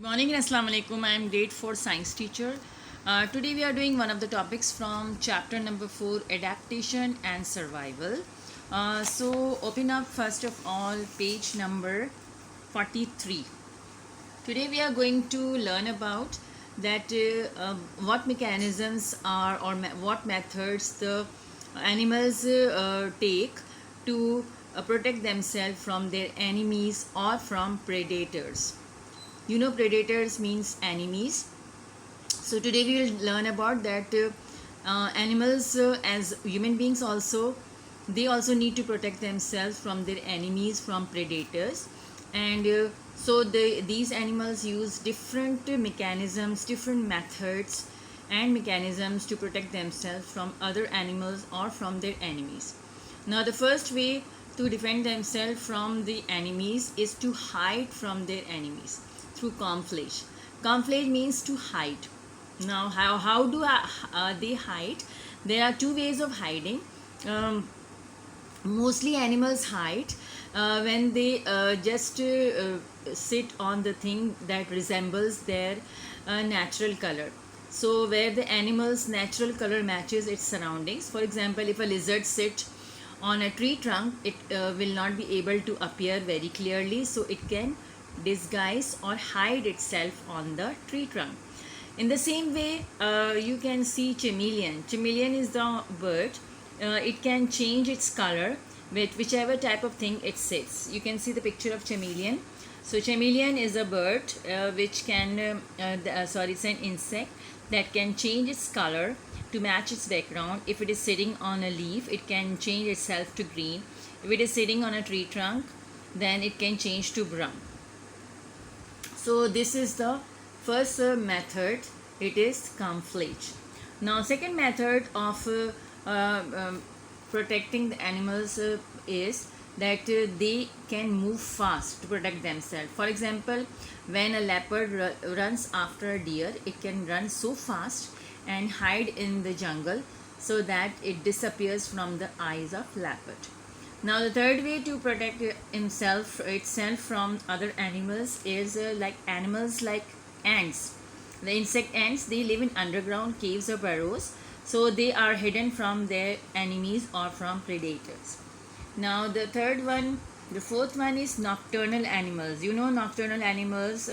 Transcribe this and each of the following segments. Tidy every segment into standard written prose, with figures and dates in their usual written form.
Morning and Assalamu alaikum. I am grade 4 science teacher. Today we are doing one of the topics from chapter number 4, adaptation and survival. So open up first of all page number 43. Today we are going to learn about that what mechanisms are or what methods the animals take to protect themselves from their enemies or from predators. You know, predators means enemies. So today we will learn about that animals as human beings also, they also need to protect themselves from their enemies, from predators. And these animals use different mechanisms, different methods and mechanisms to protect themselves from other animals or from their enemies. Now the first way to defend themselves from the enemies is to hide from their enemies through camouflage. Camouflage means to hide. Now how do they hide? There are two ways of hiding. Mostly animals hide when they just sit on the thing that resembles their natural color. So where the animal's natural color matches its surroundings. For example, if a lizard sits on a tree trunk, it will not be able to appear very clearly, so it can disguise or hide itself on the tree trunk. In the same way, you can see chameleon. Chameleon is the bird. It can change its color with whichever type of thing it sits. You can see the picture of chameleon. So chameleon is a bird which can it's an insect that can change its color to match its background. If it is sitting on a leaf, it can change itself to green. If it is sitting on a tree trunk, then it can change to brown. So this is the first method. It is camouflage. Now second method of protecting the animals is that they can move fast to protect themselves. For example, when a leopard runs after a deer, it can run so fast and hide in the jungle so that it disappears from the eyes of leopard. Now the third way to protect itself from other animals is like animals like ants. The insect ants, they live in underground caves or burrows, so they are hidden from their enemies or from predators. Now the fourth one is nocturnal animals. You know, nocturnal animals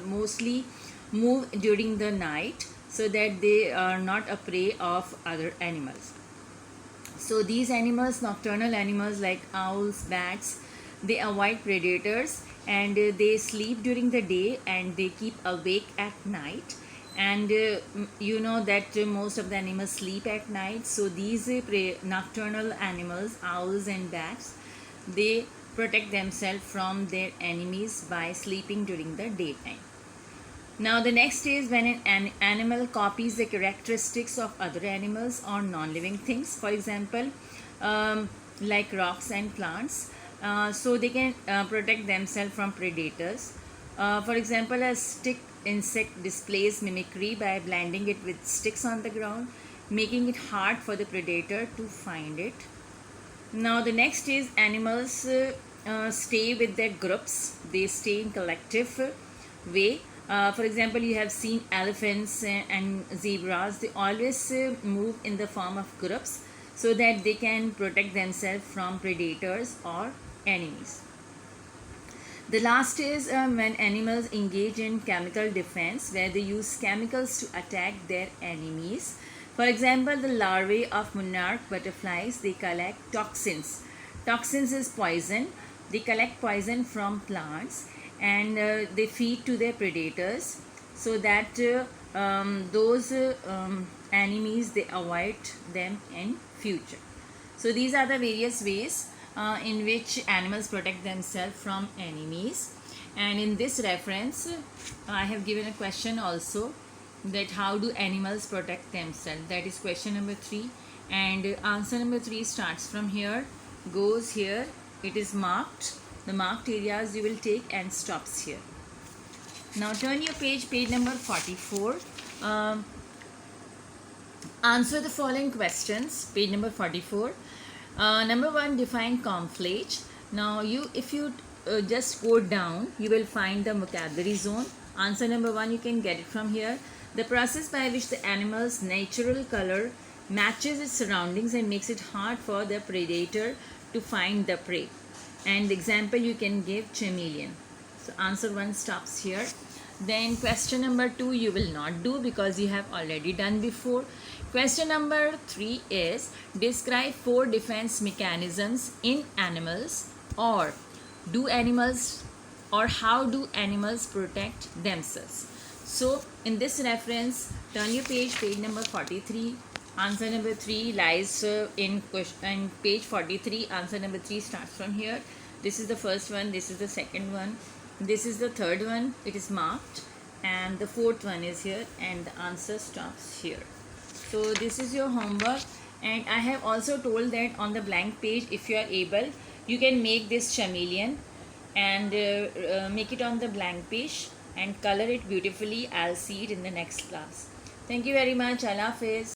mostly move during the night so that they are not a prey of other animals. So these animals, nocturnal animals like owls, bats, they avoid predators and they sleep during the day and they keep awake at night. And you know that most of the animals sleep at night. So these nocturnal animals, owls and bats, they protect themselves from their enemies by sleeping during the daytime. Now the next is when an animal copies the characteristics of other animals or non-living things. For example, like rocks and plants. So they can protect themselves from predators. For example, a stick insect displays mimicry by blending it with sticks on the ground, making it hard for the predator to find it. Now the next is animals stay with their groups. They stay in collective way. For example, you have seen elephants and zebras. They always move in the form of groups so that they can protect themselves from predators or enemies. The last is when animals engage in chemical defense, where they use chemicals to attack their enemies. For example, the larvae of monarch butterflies, they collect toxins. Toxins is poison. They collect poison from plants and they feed to their predators so that those enemies, they avoid them in future. So these are the various ways in which animals protect themselves from enemies. And in this reference, I have given a question also, that how do animals protect themselves. That is question number 3, and answer number 3 starts from here, goes here, it is marked. The marked areas you will take and stops here. Now turn your page number 44. Answer the following questions, page number 44. Number 1, define camouflage. Now if you just go down, you will find the vocabulary zone. Answer number 1 you can get it from here. The process by which the animal's natural color matches its surroundings and makes it hard for the predator to find the prey. And the example you can give chameleon. So answer 1 stops here. Then question number 2 you will not do because you have already done before. Question number 3 is describe 4 defense mechanisms in animals, or how do animals protect themselves. So in this reference, turn your page number 43. Answer number 3 lies in page 43. Answer number 3 starts from here. This is the first one, this is the second one, this is the third one, it is marked, and the fourth one is here, and the answer stops here. So this is your homework, and I have also told that on the blank page, if you are able, you can make this chameleon and make it on the blank page and color it beautifully. I'll see it in the next class. Thank you very much. Allah Hafiz.